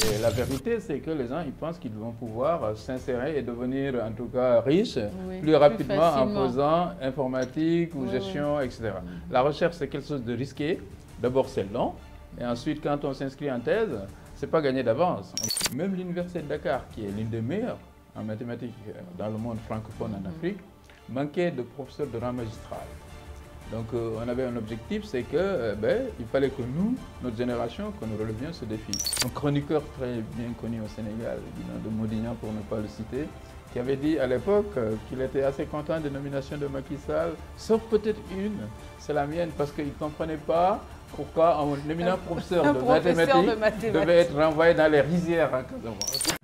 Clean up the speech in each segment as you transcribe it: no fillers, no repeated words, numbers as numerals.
Et la vérité, c'est que les gens ils pensent qu'ils vont pouvoir s'insérer et devenir en tout cas riches plus rapidement en faisant informatique ou gestion, etc. La recherche, c'est quelque chose de risqué. D'abord, c'est long. Et ensuite, quand on s'inscrit en thèse, ce n'est pas gagné d'avance. Même l'Université de Dakar, qui est l'une des meilleures en mathématiques dans le monde francophone en Afrique, manquait de professeurs de rang magistral. Donc on avait un objectif, c'est que il fallait que nous, notre génération, que nous relevions ce défi. Un chroniqueur très bien connu au Sénégal, de Modignan pour ne pas le citer, qui avait dit à l'époque qu'il était assez content des nominations de Macky Sall, sauf peut-être une, c'est la mienne, parce qu'il ne comprenait pas pourquoi un éminent professeur de mathématiques devait être renvoyé dans les rizières en Casamance.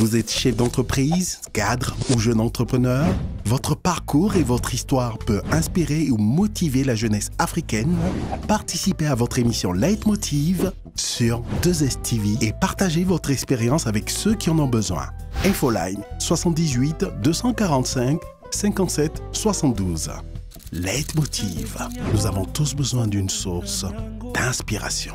Vous êtes chef d'entreprise, cadre ou jeune entrepreneur? Votre parcours et votre histoire peut inspirer ou motiver la jeunesse africaine. Participez à votre émission Leitmotiv sur 2STV et partagez votre expérience avec ceux qui en ont besoin. Infoline 78 245 57 72. Leitmotiv. Nous avons tous besoin d'une source d'inspiration.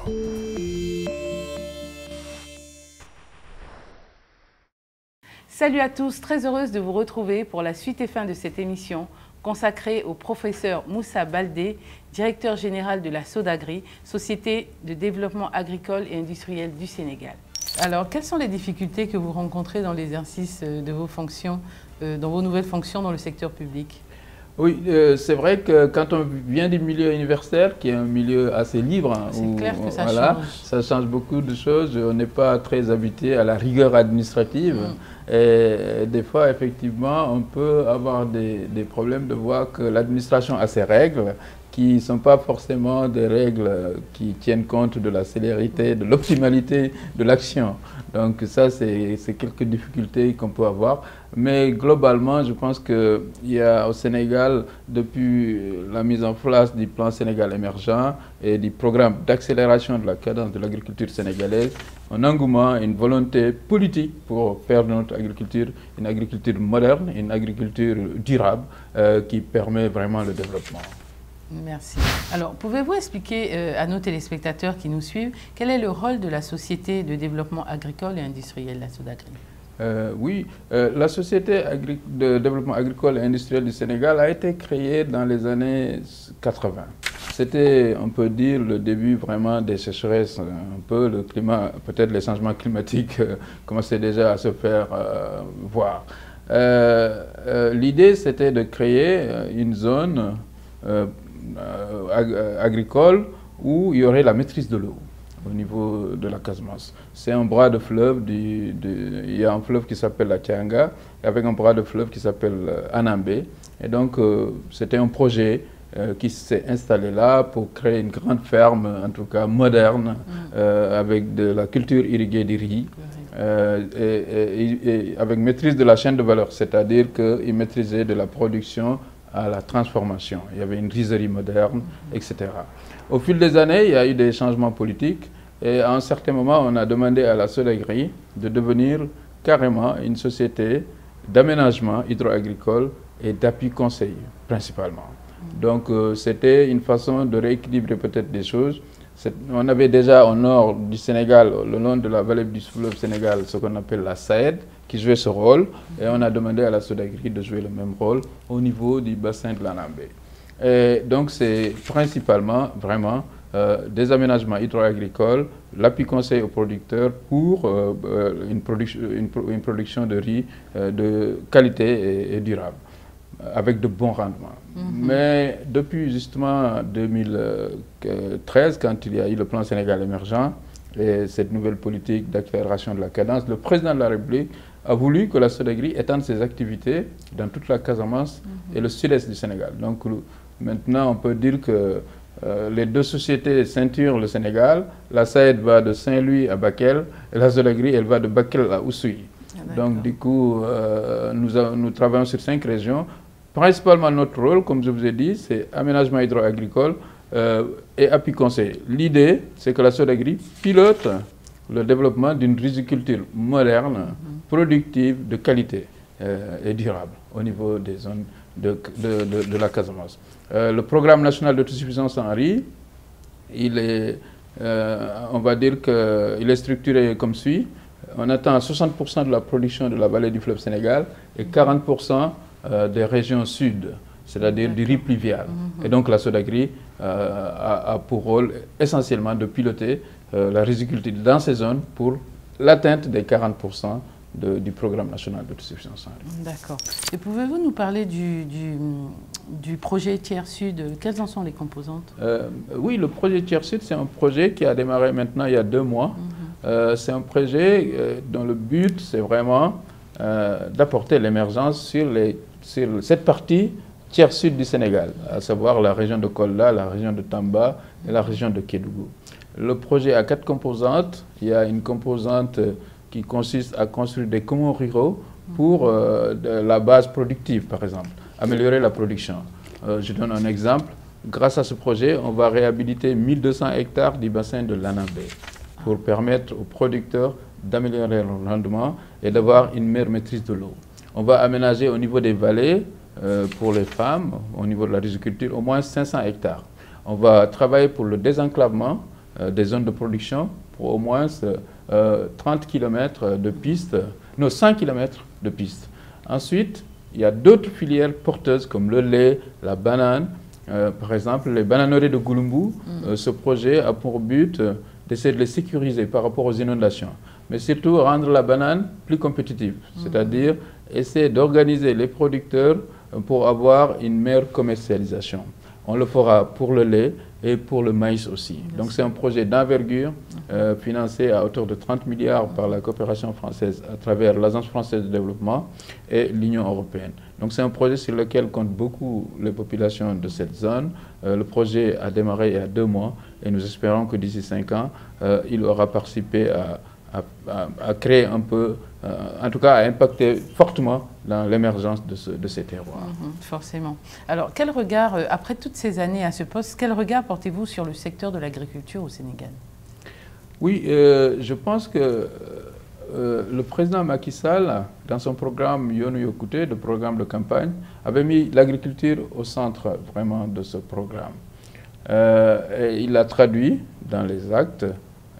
Salut à tous, très heureuse de vous retrouver pour la suite et fin de cette émission consacrée au professeur Moussa Baldé, directeur général de la Sodagri, Société de développement agricole et industriel du Sénégal. Alors, quelles sont les difficultés que vous rencontrez dans l'exercice de vos fonctions, dans vos nouvelles fonctions dans le secteur public ? Oui, c'est vrai que quand on vient du milieu universitaire, qui est un milieu assez libre, c'est clair que ça change beaucoup de choses. On n'est pas très habitué à la rigueur administrative. Et des fois, effectivement, on peut avoir des problèmes de voir que l'administration a ses règles, qui ne sont pas forcément des règles qui tiennent compte de la célérité, de l'optimalité de l'action. Donc ça, c'est quelques difficultés qu'on peut avoir. Mais globalement, je pense qu'il y a au Sénégal, depuis la mise en place du plan Sénégal émergent et du programme d'accélération de la cadence de l'agriculture sénégalaise, un engouement, une volonté politique pour faire de notre agriculture une agriculture moderne, une agriculture durable qui permet vraiment le développement. Merci. Alors, pouvez-vous expliquer à nos téléspectateurs qui nous suivent quel est le rôle de la Société de développement agricole et industriel, la Sodagri ? Oui, la Société de développement agricole et industriel du Sénégal a été créée dans les années 80. C'était, on peut dire, le début vraiment des sécheresses, un peu le climat, peut-être les changements climatiques commençaient déjà à se faire voir. L'idée, c'était de créer une zone agricole où il y aurait la maîtrise de l'eau au niveau de la Casamance. C'est un bras de fleuve, il y a un fleuve qui s'appelle la Tianga, avec un bras de fleuve qui s'appelle Anambé. Et donc, c'était un projet qui s'est installé là pour créer une grande ferme, en tout cas moderne, avec de la culture irriguée du riz, et avec maîtrise de la chaîne de valeur, c'est-à-dire qu'ils maîtrisaient de la production à la transformation. Il y avait une rizerie moderne, etc. Au fil des années, il y a eu des changements politiques et à un certain moment, on a demandé à la Sodagri de devenir carrément une société d'aménagement hydro-agricole et d'appui conseil, principalement. Donc, c'était une façon de rééquilibrer peut-être des choses. On avait déjà au nord du Sénégal, le long de la vallée du fleuve Sénégal, ce qu'on appelle la SAED, qui jouait ce rôle. Et on a demandé à la Sodagri de jouer le même rôle au niveau du bassin de l'Anambé. Et donc, c'est principalement, vraiment, des aménagements hydro-agricoles, l'appui conseil aux producteurs pour une production de riz de qualité et durable, avec de bons rendements. Mais depuis justement 2013, quand il y a eu le plan Sénégal émergent et cette nouvelle politique d'accélération de la cadence, le président de la République a voulu que la SODAGRI étende ses activités dans toute la Casamance et le sud-est du Sénégal. Donc maintenant, on peut dire que les deux sociétés ceinturent le Sénégal. La SAED va de Saint-Louis à Bakel et la SODAGRI, elle va de Bakel à Oussouye. Donc du coup, nous travaillons sur 5 régions. Principalement, notre rôle, comme je vous ai dit, c'est aménagement hydro-agricole et appui conseil. L'idée, c'est que la SODAGRI pilote le développement d'une riziculture moderne, productive, de qualité et durable au niveau des zones de la Casamance. Le programme national d'autosuffisance en riz, on va dire qu'il est structuré comme suit. On atteint 60% de la production de la vallée du fleuve Sénégal et 40% des régions sud, c'est-à-dire du riz pluvial. Et donc la SODAGRI a pour rôle essentiellement de piloter la riziculture dans ces zones pour l'atteinte des 40% du programme national d'autosuffisance en riz. D'accord. Et pouvez-vous nous parler du projet Tiers Sud? Quelles en sont les composantes? Oui, le projet Tiers Sud, c'est un projet qui a démarré maintenant il y a 2 mois. C'est un projet dont le but, c'est vraiment d'apporter l'émergence sur cette partie tiers sud du Sénégal, à savoir la région de Kolda, la région de Tamba et la région de Kédougou. Le projet a 4 composantes. Il y a une composante qui consiste à construire des communs ruraux pour la base productive, par exemple, améliorer la production. Je donne un exemple. Grâce à ce projet, on va réhabiliter 1200 hectares du bassin de l'Anambé pour permettre aux producteurs d'améliorer leur rendement et d'avoir une meilleure maîtrise de l'eau. On va aménager au niveau des vallées, pour les femmes, au niveau de la riziculture, au moins 500 hectares. On va travailler pour le désenclavement des zones de production pour au moins 30 km de pistes, non 100 km de pistes. Ensuite, il y a d'autres filières porteuses comme le lait, la banane. Par exemple, les bananeraies de Gouloumbou, ce projet a pour but d'essayer de les sécuriser par rapport aux inondations, mais surtout rendre la banane plus compétitive, c'est-à-dire essayer d'organiser les producteurs pour avoir une meilleure commercialisation. On le fera pour le lait et pour le maïs aussi. Donc c'est un projet d'envergure financé à hauteur de 30 milliards par la coopération française à travers l'Agence française de développement et l'Union européenne. Donc c'est un projet sur lequel comptent beaucoup les populations de cette zone. Le projet a démarré il y a 2 mois et nous espérons que d'ici 5 ans, il aura participé à créer un peu, en tout cas à impacter fortement dans l'émergence de ces terroirs. Forcément. Alors, quel regard, après toutes ces années à ce poste, quel regard portez-vous sur le secteur de l'agriculture au Sénégal? Oui, je pense que le président Macky Sall, dans son programme Yonou Yokouté, le programme de campagne, avait mis l'agriculture au centre vraiment de ce programme. Et il l'a traduit dans les actes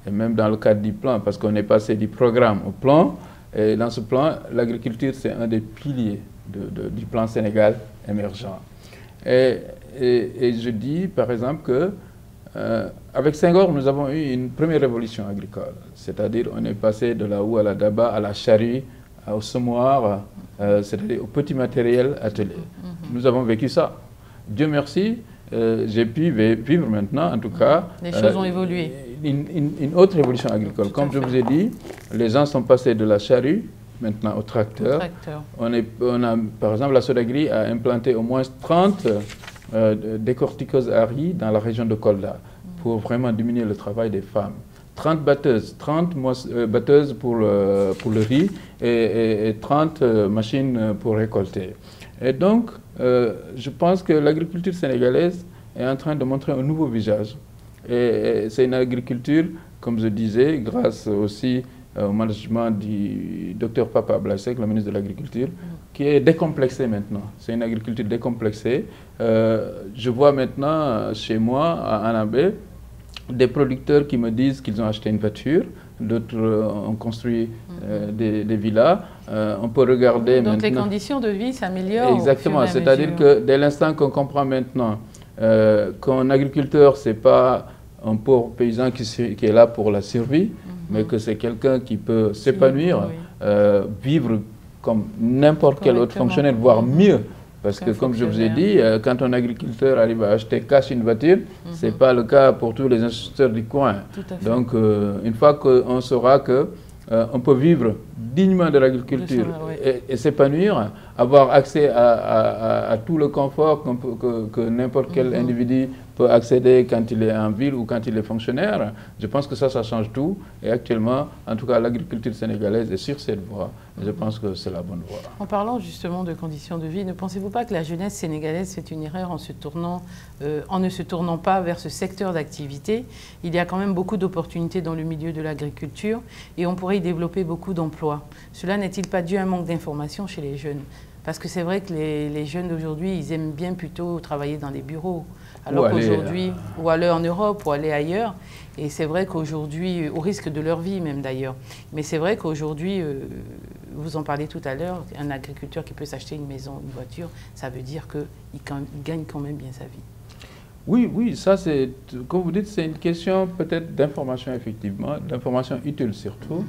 et même dans le cadre du plan, parce qu'on est passé du programme au plan. Et dans ce plan, l'agriculture, c'est un des piliers du plan Sénégal émergent. Et je dis, par exemple, que avec Senghor, nous avons eu une première révolution agricole. C'est-à-dire, on est passé de la houe à la daba, à la charrue, au semoir, c'est-à-dire au petit matériel atelier. Nous avons vécu ça. Dieu merci, j'ai pu vivre maintenant, en tout cas. Les choses ont évolué. Une autre révolution agricole. Comme je vous ai dit, les gens sont passés de la charrue maintenant au tracteur. On a, par exemple, la SODAGRI a implanté au moins 30 décortiqueuses à riz dans la région de Kolda pour vraiment diminuer le travail des femmes. 30 batteuses, 30 batteuses pour le riz et 30 machines pour récolter. Et donc, je pense que l'agriculture sénégalaise est en train de montrer un nouveau visage. Et c'est une agriculture, comme je disais, grâce aussi au management du Dr Papa Blasek, le ministre de l'Agriculture, qui est décomplexée maintenant. C'est une agriculture décomplexée. Je vois maintenant chez moi, à Anambé, des producteurs qui me disent qu'ils ont acheté une voiture, d'autres ont construit des villas. On peut regarder donc maintenant... les conditions de vie s'améliorent. Exactement, c'est-à-dire que dès l'instant qu'on comprend maintenant qu'un agriculteur, ce n'est pas un pauvre paysan qui est là pour la survie, mais que c'est quelqu'un qui peut s'épanouir, vivre comme n'importe quel autre fonctionnaire, voire mieux. Parce que comme je vous ai dit, quand un agriculteur arrive à acheter cash une voiture, ce n'est pas le cas pour tous les instituteurs du coin. Donc une fois qu'on saura que on peut vivre dignement de l'agriculture et s'épanouir, avoir accès à tout le confort que n'importe quel individu peut accéder quand il est en ville ou quand il est fonctionnaire. Je pense que ça change tout. Et actuellement, en tout cas, l'agriculture sénégalaise est sur cette voie. Et je pense que c'est la bonne voie. En parlant justement de conditions de vie, ne pensez-vous pas que la jeunesse sénégalaise fait une erreur en ne se tournant pas vers ce secteur d'activité? Il y a quand même beaucoup d'opportunités dans le milieu de l'agriculture et on pourrait y développer beaucoup d'emplois. Cela n'est-il pas dû à un manque d'information chez les jeunes? Parce que c'est vrai que les jeunes d'aujourd'hui, ils aiment bien plutôt travailler dans les bureaux. Alors qu'aujourd'hui, ou aller en Europe, ou aller ailleurs. Et c'est vrai qu'aujourd'hui, au risque de leur vie même d'ailleurs, mais c'est vrai qu'aujourd'hui, vous en parlez tout à l'heure, un agriculteur qui peut s'acheter une maison, une voiture, ça veut dire qu'il gagne quand même bien sa vie. Oui, ça c'est, comme vous dites, c'est une question peut-être d'information effectivement, d'information utile surtout.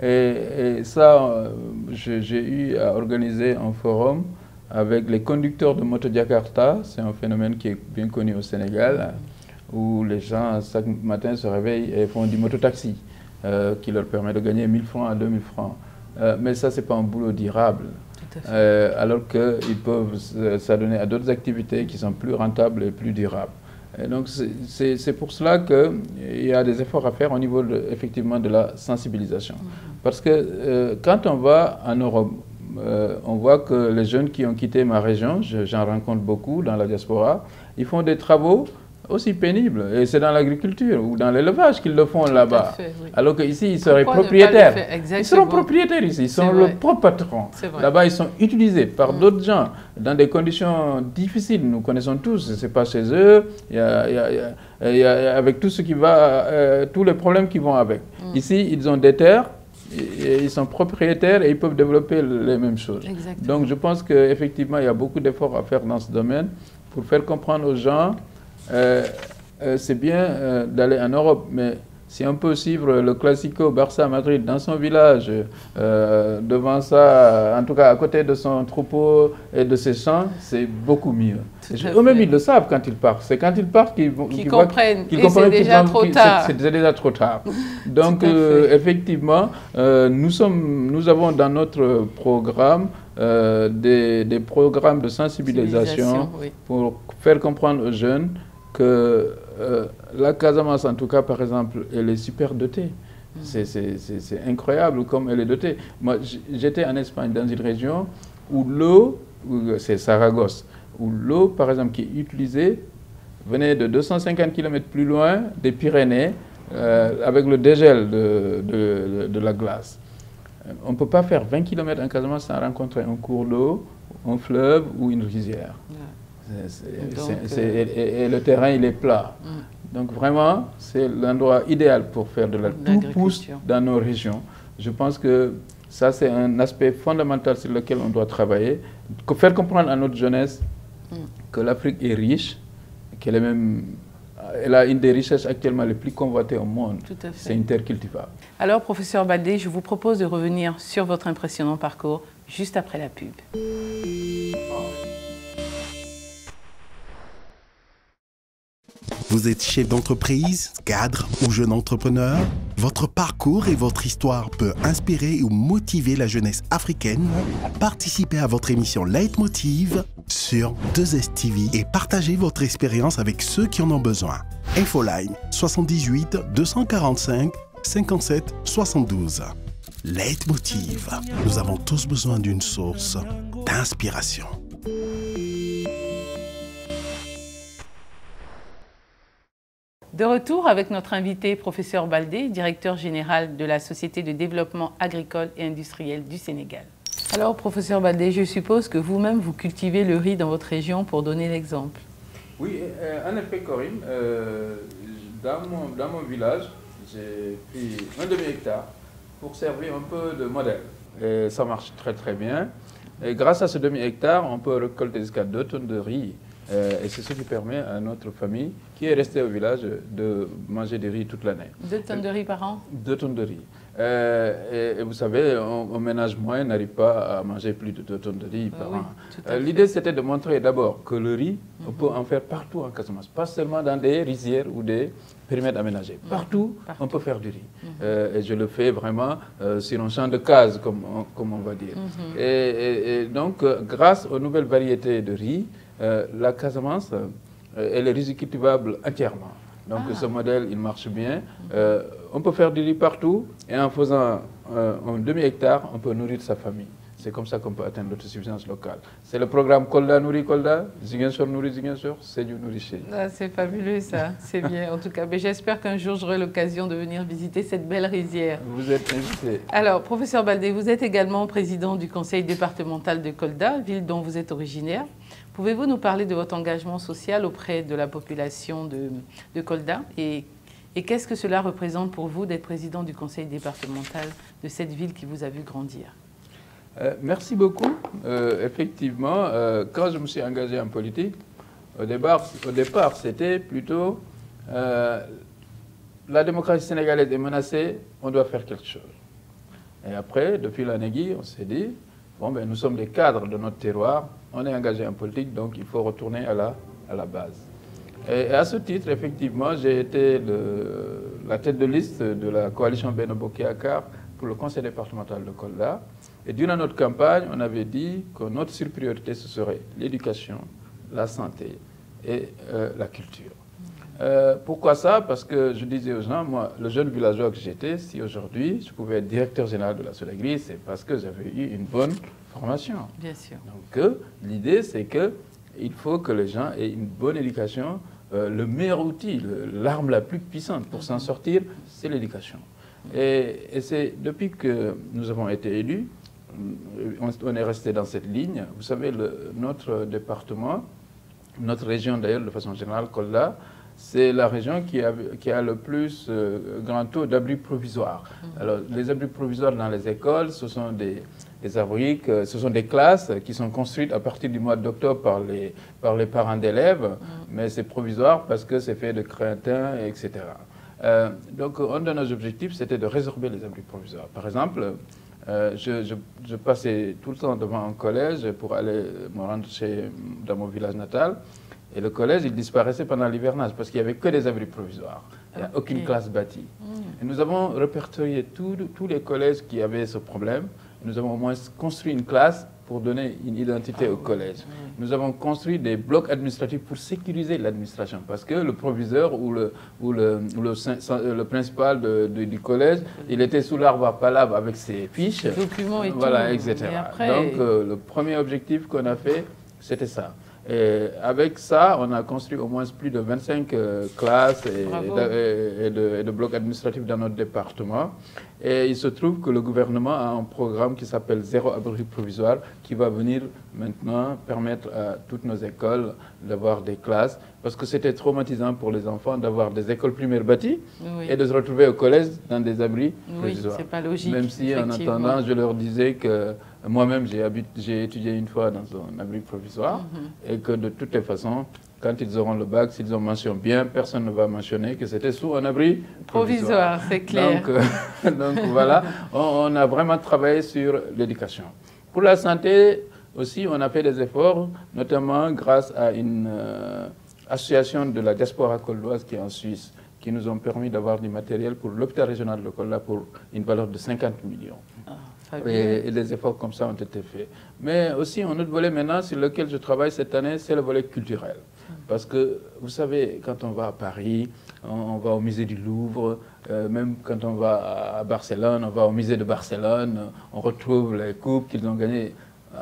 Et ça, j'ai eu à organiser un forum avec les conducteurs de moto Jakarta. C'est un phénomène qui est bien connu au Sénégal, où les gens, chaque matin, se réveillent et font du mototaxi, qui leur permet de gagner 1000 francs à 2000 francs. Mais ça, ce n'est pas un boulot durable. Alors qu'ils peuvent s'adonner à d'autres activités qui sont plus rentables et plus durables. Et donc, c'est pour cela qu'il y a des efforts à faire au niveau, effectivement, de la sensibilisation. Parce que quand on va en Europe, on voit que les jeunes qui ont quitté ma région, j'en rencontre beaucoup dans la diaspora, ils font des travaux aussi pénibles. Et c'est dans l'agriculture ou dans l'élevage qu'ils le font là-bas. Oui. Alors qu'ici, ils seraient propriétaires. Ils seront propriétaires ici, ils sont le propre patron. Là-bas, ils sont utilisés par d'autres gens dans des conditions difficiles. Nous connaissons tous, ce n'est pas chez eux. Il y a avec tout ce qui va, tous les problèmes qui vont avec. Ici, ils ont des terres. Et ils sont propriétaires et ils peuvent développer les mêmes choses. Exactement. Donc je pense qu'effectivement, il y a beaucoup d'efforts à faire dans ce domaine pour faire comprendre aux gens, c'est bien d'aller en Europe, mais si on peut suivre le Classico Barça-Madrid dans son village, devant ça, en tout cas à côté de son troupeau et de ses champs, c'est beaucoup mieux. Eux-mêmes, ils le savent quand ils partent. C'est quand ils partent qu'ils comprennent. Et c'est déjà trop tard. C'est déjà trop tard. Donc, effectivement, nous avons dans notre programme des programmes de sensibilisation pour faire comprendre aux jeunes que la Casamance, en tout cas, par exemple, elle est super dotée. C'est incroyable comme elle est dotée. Moi, j'étais en Espagne, dans une région où l'eau, c'est Saragosse, où l'eau, par exemple, qui est utilisée, venait de 250 km plus loin des Pyrénées, avec le dégel de la glace. On ne peut pas faire 20 km en Casamance sans rencontrer un cours d'eau, un fleuve ou une rizière. Et le terrain, il est plat. Donc vraiment, c'est l'endroit idéal pour faire de la tout-pousse dans nos régions. Je pense que ça, c'est un aspect fondamental sur lequel on doit travailler. Faire comprendre à notre jeunesse que l'Afrique est riche, qu'elle est même... Elle a une des richesses actuellement les plus convoitées au monde. C'est une terre cultivable. Alors, professeur Baldé, je vous propose de revenir sur votre impressionnant parcours juste après la pub. Vous êtes chef d'entreprise, cadre ou jeune entrepreneur? Votre parcours et votre histoire peut inspirer ou motiver la jeunesse africaine. Participez à votre émission Leitmotiv sur 2STV et partagez votre expérience avec ceux qui en ont besoin. Infoline 78 245 57 72. Leitmotiv. Nous avons tous besoin d'une source d'inspiration. De retour avec notre invité, professeur Baldé, directeur général de la Société de développement agricole et industriel du Sénégal. Alors, professeur Baldé, je suppose que vous-même, vous cultivez le riz dans votre région pour donner l'exemple. Oui, en effet, Corinne, dans mon village, j'ai pris un demi-hectare pour servir un peu de modèle. Et ça marche très très bien. Et grâce à ce demi-hectare, on peut récolter jusqu'à 2 tonnes de riz. Et c'est ce qui permet à notre famille, qui est restée au village, de manger du riz toute l'année. 2 tonnes de riz par an? 2 tonnes de riz. Et vous savez, un ménage moyen n'arrive pas à manger plus de 2 tonnes de riz par an. L'idée, c'était de montrer d'abord que le riz, on peut en faire partout en Casamance, pas seulement dans des rizières ou des périmètres aménagés. Partout, on peut faire du riz. Et je le fais vraiment sur un champ de cases, comme on va dire. Et donc, grâce aux nouvelles variétés de riz, la Casamance, elle est rizicultivable entièrement. Donc ce modèle, il marche bien. On peut faire du riz partout et en faisant un demi-hectare, on peut nourrir sa famille. C'est comme ça qu'on peut atteindre l'autosuffisance locale. C'est le programme Kolda nourrit Kolda, Ziguinchor nourrit Ziguinchor, Sédhiou nourrit Sédhiou. C'est fabuleux ça, c'est bien en tout cas. Mais j'espère qu'un jour j'aurai l'occasion de venir visiter cette belle rizière. Vous êtes invité. Alors, professeur Baldé, vous êtes également président du conseil départemental de Kolda, ville dont vous êtes originaire. Pouvez-vous nous parler de votre engagement social auprès de la population de Kolda et qu'est-ce que cela représente pour vous d'être président du conseil départemental de cette ville qui vous a vu grandir? Merci beaucoup. Effectivement, quand je me suis engagé en politique, au départ c'était plutôt la démocratie sénégalaise est menacée, on doit faire quelque chose. Et après, depuis l'année on s'est dit, bon, ben, nous sommes des cadres de notre terroir, on est engagé en politique, donc il faut retourner à la base. Et à ce titre, effectivement, j'ai été la tête de liste de la coalition Benno Bokk Yakaar pour le conseil départemental de Kolda. Et durant notre campagne, on avait dit que notre surpriorité, ce serait l'éducation, la santé et la culture. Pourquoi ça? Parce que je disais aux gens, moi, le jeune villageois que j'étais, si aujourd'hui je pouvais être directeur général de la SODAGRI, c'est parce que j'avais eu une bonne formation. Bien sûr. Donc l'idée, c'est qu'il faut que les gens aient une bonne éducation. Le meilleur outil, l'arme la plus puissante pour s'en sortir, c'est l'éducation. Et c'est depuis que nous avons été élus, on est resté dans cette ligne. Vous savez, notre département, notre région d'ailleurs de façon générale, Kolda, c'est la région qui a le plus grand taux d'abris provisoires. Alors, les abris provisoires dans les écoles, ce sont des abriques, ce sont des classes qui sont construites à partir du mois d'octobre par les parents d'élèves, mais c'est provisoire parce que c'est fait de craintin, etc. Donc, un de nos objectifs, c'était de résorber les abris provisoires. Par exemple, je passais tout le temps devant un collège pour aller me rendre dans mon village natal. Et le collège, il disparaissait pendant l'hivernage parce qu'il n'y avait que des abris provisoires. Il n'y a aucune classe bâtie. Et nous avons répertorié tous les collèges qui avaient ce problème. Nous avons au moins construit une classe pour donner une identité au collège. Nous avons construit des blocs administratifs pour sécuriser l'administration parce que le proviseur ou le principal du collège, il était sous l'arbre à palabre avec ses fiches, documents et voilà, tout. etc. Et après... Donc le premier objectif qu'on a fait, c'était ça. Et avec ça, on a construit au moins plus de 25 classes et de blocs administratifs dans notre département. Et il se trouve que le gouvernement a un programme qui s'appelle Zéro abri provisoire qui va venir maintenant permettre à toutes nos écoles d'avoir des classes. Parce que c'était traumatisant pour les enfants d'avoir des écoles primaires bâties et de se retrouver au collège dans des abris provisoires. C'est pas logique. Même si en attendant, je leur disais que moi-même, j'ai étudié une fois dans un abri provisoire et que de toutes les façons, quand ils auront le bac, s'ils ont mentionné bien, personne ne va mentionner que c'était sous un abri provisoire. C'est clair. Donc voilà, on a vraiment travaillé sur l'éducation. Pour la santé aussi, on a fait des efforts, notamment grâce à une association de la diaspora koldoise qui est en Suisse, qui nous ont permis d'avoir du matériel pour l'hôpital régional de Kolda pour une valeur de 50 millions. Et des efforts comme ça ont été faits. Mais aussi, un autre volet maintenant sur lequel je travaille cette année, c'est le volet culturel. Parce que, vous savez, quand on va à Paris, on va au musée du Louvre, même quand on va à Barcelone, on va au musée de Barcelone, on retrouve les coupes qu'ils ont gagnées.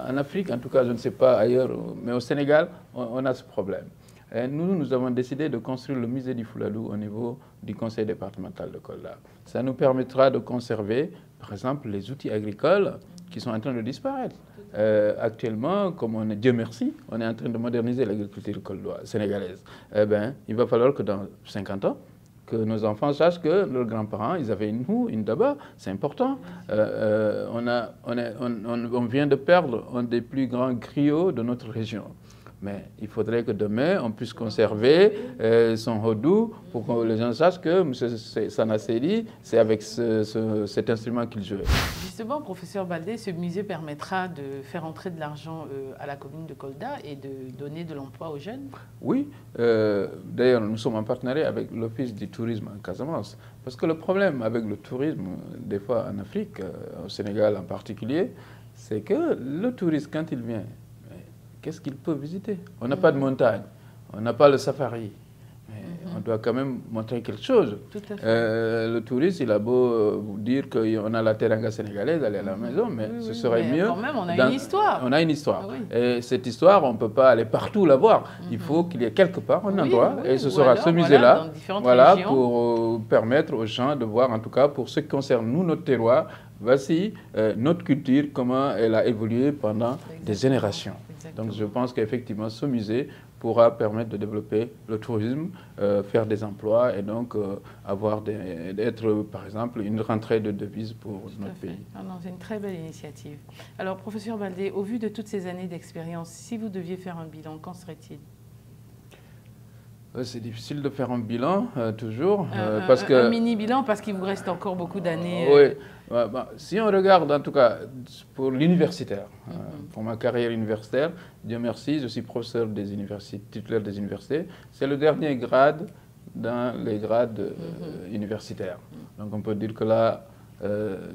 En Afrique, en tout cas, je ne sais pas ailleurs, mais au Sénégal, on a ce problème. Et nous avons décidé de construire le musée du Fouladou au niveau du conseil départemental de Kolda. Ça nous permettra de conserver, par exemple, les outils agricoles qui sont en train de disparaître. Actuellement, comme on est, Dieu merci, on est en train de moderniser l'agriculture sénégalaise. Eh bien, il va falloir que dans 50 ans, que nos enfants sachent que leurs grands-parents, ils avaient une houe, une daba, c'est important. On vient de perdre un des plus grands griots de notre région. Mais il faudrait que demain, on puisse conserver son hodou pour que les gens sachent que M. Sanasséri, c'est avec cet instrument qu'il jouait. Justement, professeur Baldé, ce musée permettra de faire entrer de l'argent à la commune de Kolda et de donner de l'emploi aux jeunes? Oui. D'ailleurs, nous sommes en partenariat avec l'Office du tourisme en Casamance. Parce que le problème avec le tourisme, des fois en Afrique, au Sénégal en particulier, c'est que le touriste, quand il vient, qu'est-ce qu'il peut visiter? On n'a pas de montagne, on n'a pas le safari. On doit quand même montrer quelque chose. Tout à fait. Le touriste, il a beau vous dire qu'on a la teranga sénégalaise, aller à la maison, mais ce serait mieux. Quand même, on a une histoire. On a une histoire. Ah, oui. Et cette histoire, on ne peut pas aller partout la voir. Il faut qu'il y ait quelque part un endroit, et ce sera ce musée-là, voilà, pour permettre aux gens de voir, en tout cas, pour ce qui concerne nous, notre terroir, voici notre culture, comment elle a évolué pendant des générations. Exactement. Donc je pense qu'effectivement, ce musée pourra permettre de développer le tourisme, faire des emplois et donc être, par exemple, une rentrée de devises pour notre pays. C'est une très belle initiative. Alors, professeur Baldé, au vu de toutes ces années d'expérience, si vous deviez faire un bilan, qu'en serait-il? C'est difficile de faire un bilan, toujours. Parce que... Un mini-bilan, parce qu'il vous reste encore beaucoup d'années. Oui. Si on regarde, en tout cas, pour l'universitaire, pour ma carrière universitaire, Dieu merci, je suis professeur des universités, titulaire des universités. C'est le dernier grade dans les grades universitaires. Donc on peut dire que là,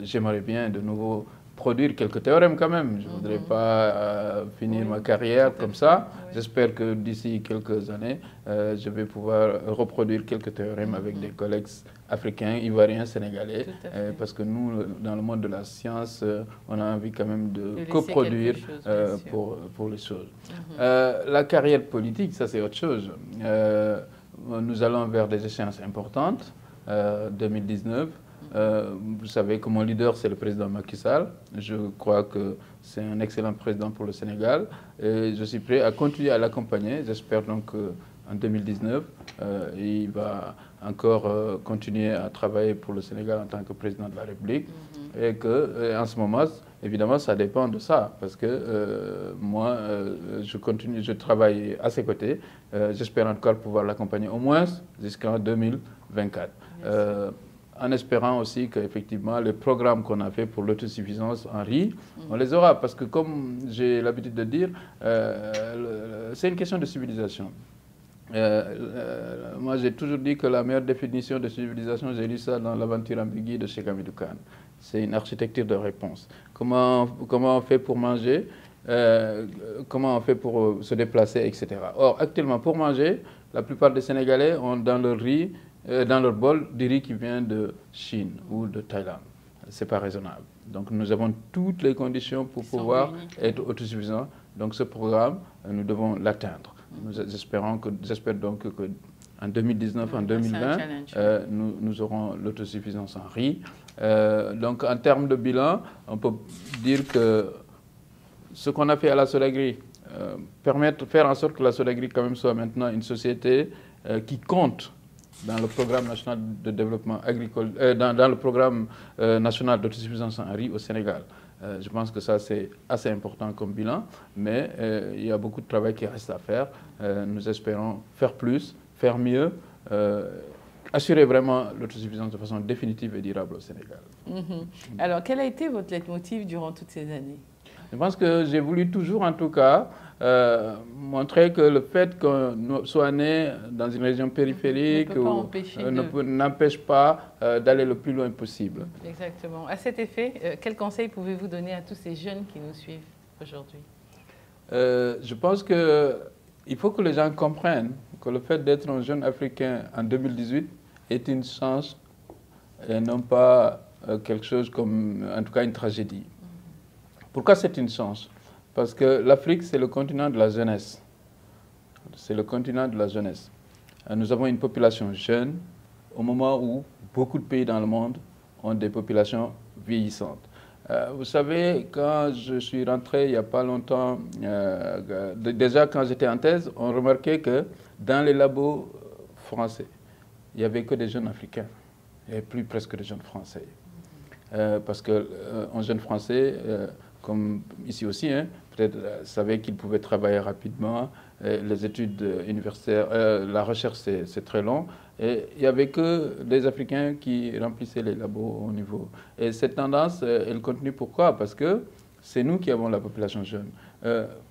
j'aimerais bien de nouveau produire quelques théorèmes quand même. Je ne voudrais pas finir ma carrière comme ça. J'espère que d'ici quelques années, je vais pouvoir reproduire quelques théorèmes avec des collègues africains, ivoiriens, sénégalais. Parce que nous, dans le monde de la science, on a envie quand même de coproduire pour les choses. La carrière politique, ça c'est autre chose. Nous allons vers des échéances importantes. 2019. Vous savez que mon leader, c'est le président Macky Sall. Je crois que c'est un excellent président pour le Sénégal. Et je suis prêt à continuer à l'accompagner. J'espère donc qu'en 2019, il va encore continuer à travailler pour le Sénégal en tant que président de la République. Et qu'en ce moment, évidemment, ça dépend de ça. Parce que moi, je travaille à ses côtés. J'espère encore pouvoir l'accompagner au moins jusqu'en 2024. En espérant aussi qu'effectivement, les programmes qu'on a fait pour l'autosuffisance en riz, on les aura. Parce que comme j'ai l'habitude de dire, c'est une question de civilisation. Moi, j'ai toujours dit que la meilleure définition de civilisation, j'ai lu ça dans l'aventure ambiguë de Cheikh Hamidou Kane. C'est une architecture de réponse. Comment on fait pour manger, comment on fait pour se déplacer, etc. Or, actuellement, pour manger, la plupart des Sénégalais ont dans leur riz, dans leur bol, du riz qui vient de Chine ou de Thaïlande. Ce n'est pas raisonnable. Donc nous avons toutes les conditions pour pouvoir être autosuffisants. Donc ce programme, nous devons l'atteindre. J'espère donc qu'en 2019, en 2020, nous aurons l'autosuffisance en riz. Donc en termes de bilan, on peut dire que ce qu'on a fait à la Sodagri, faire en sorte que la Sodagri quand même soit maintenant une société qui compte dans le programme national de développement agricole, dans le programme national d'autosuffisance en riz au Sénégal. Je pense que ça, c'est assez important comme bilan, mais il y a beaucoup de travail qui reste à faire. Nous espérons faire plus, faire mieux, assurer vraiment l'autosuffisance de façon définitive et durable au Sénégal. Alors, quel a été votre leitmotiv durant toutes ces années? Je pense que j'ai voulu toujours, en tout cas, montrer que le fait qu'on soit né dans une région périphérique n'empêche pas d'aller le plus loin possible. Exactement. À cet effet, quel conseil pouvez-vous donner à tous ces jeunes qui nous suivent aujourd'hui? Je pense qu'il faut que les gens comprennent que le fait d'être un jeune Africain en 2018 est une chance et non pas quelque chose comme, en tout cas, une tragédie. Pourquoi c'est une chance? Parce que l'Afrique, c'est le continent de la jeunesse. C'est le continent de la jeunesse. Nous avons une population jeune au moment où beaucoup de pays dans le monde ont des populations vieillissantes. Vous savez, quand je suis rentré il n'y a pas longtemps, déjà quand j'étais en thèse, on remarquait que dans les labos français, il n'y avait que des jeunes africains. Il n'y avait plus presque de jeunes français. Parce qu'un jeune français, comme ici aussi, hein, peut-être savait qu'il pouvait travailler rapidement, les études universitaires, la recherche c'est très long. Et il n'y avait que des Africains qui remplissaient les labos au niveau. Et cette tendance, elle continue. Pourquoi? Parce que c'est nous qui avons la population jeune.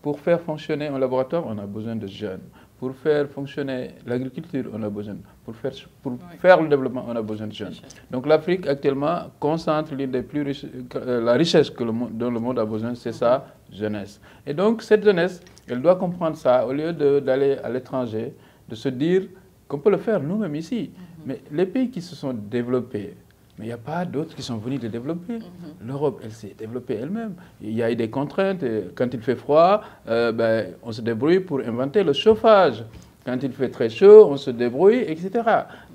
Pour faire fonctionner un laboratoire, on a besoin de jeunes. Pour faire fonctionner l'agriculture, on a besoin. Pour faire le développement, on a besoin de jeunes. Donc l'Afrique actuellement concentre l'une des plus riches, la richesse dont le monde a besoin, c'est sa jeunesse. Et donc cette jeunesse, elle doit comprendre ça au lieu d'aller à l'étranger, de se dire qu'on peut le faire nous-mêmes ici. Mais les pays qui se sont développés, mais il n'y a pas d'autres qui sont venus les développer. L'Europe, elle s'est développée elle-même. Il y a eu des contraintes. Quand il fait froid, on se débrouille pour inventer le chauffage. Quand il fait très chaud, on se débrouille, etc.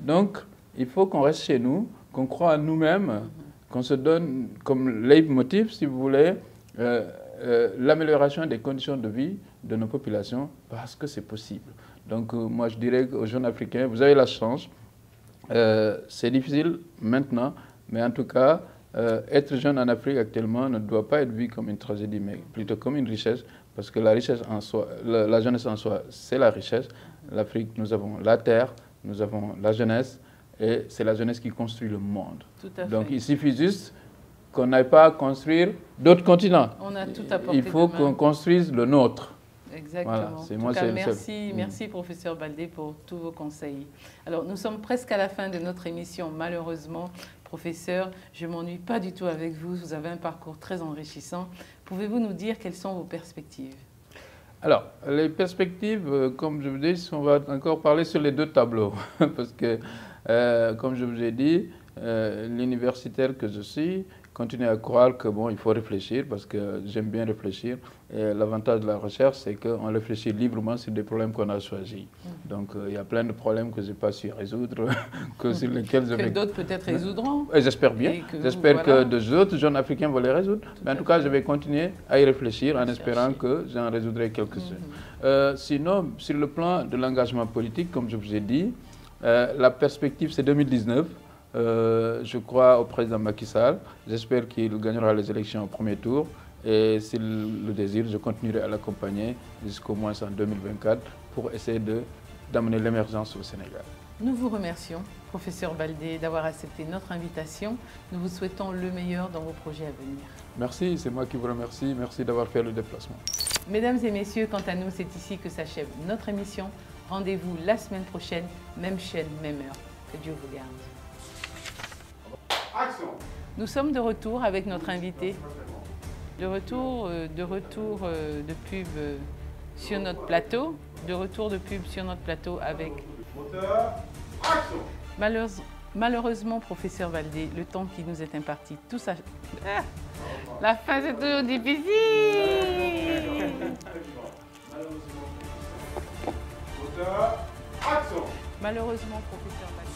Donc, il faut qu'on reste chez nous, qu'on croit en nous-mêmes, qu'on se donne comme leitmotiv, si vous voulez, l'amélioration des conditions de vie de nos populations, parce que c'est possible. Donc, moi, je dirais aux jeunes Africains, vous avez la chance. C'est difficile maintenant, mais en tout cas, être jeune en Afrique actuellement ne doit pas être vu comme une tragédie, mais plutôt comme une richesse, parce que la richesse en soi, la jeunesse en soi, c'est la richesse. L'Afrique, nous avons la terre, nous avons la jeunesse, et c'est la jeunesse qui construit le monde. Tout à fait. Donc il suffit juste qu'on n'aille pas construire d'autres continents. On a tout apporté. Il faut qu'on construise le nôtre. Exactement. Voilà, merci professeur Baldé pour tous vos conseils. Alors nous sommes presque à la fin de notre émission, malheureusement. Professeur, je ne m'ennuie pas du tout avec vous, vous avez un parcours très enrichissant. Pouvez-vous nous dire quelles sont vos perspectives? Alors, les perspectives, comme je vous dis, on va encore parler sur les deux tableaux. Parce que, comme je vous ai dit, l'universitaire que je suis continue à croire que bon, il faut réfléchir parce que j'aime bien réfléchir. Et l'avantage de la recherche, c'est qu'on réfléchit librement sur des problèmes qu'on a choisis. Donc, il y a plein de problèmes que je n'ai pas su résoudre, sur lesquels je vais... Que d'autres peut-être résoudront. J'espère bien. J'espère que d'autres jeunes Africains vont les résoudre. Mais en tout cas, je vais continuer à y réfléchir en espérant que j'en résoudrai quelques-uns. Sinon, sur le plan de l'engagement politique, comme je vous ai dit, la perspective, c'est 2019. Je crois au président Macky Sall. J'espère qu'il gagnera les élections au premier tour. Et s'il le désire, je continuerai à l'accompagner jusqu'au moins en 2024 pour essayer d'amener l'émergence au Sénégal. Nous vous remercions, professeur Baldé, d'avoir accepté notre invitation. Nous vous souhaitons le meilleur dans vos projets à venir. Merci, c'est moi qui vous remercie. Merci d'avoir fait le déplacement. Mesdames et messieurs, quant à nous, c'est ici que s'achève notre émission. Rendez-vous la semaine prochaine, même chaîne, même heure. Que Dieu vous garde. Action. Nous sommes de retour avec notre invité. De retour de pub sur notre plateau. De retour de pub sur notre plateau avec... Action. Malheureusement, professeur Baldé, le temps qui nous est imparti, tout ça... La fin, c'est toujours difficile. Malheureusement, professeur Baldé...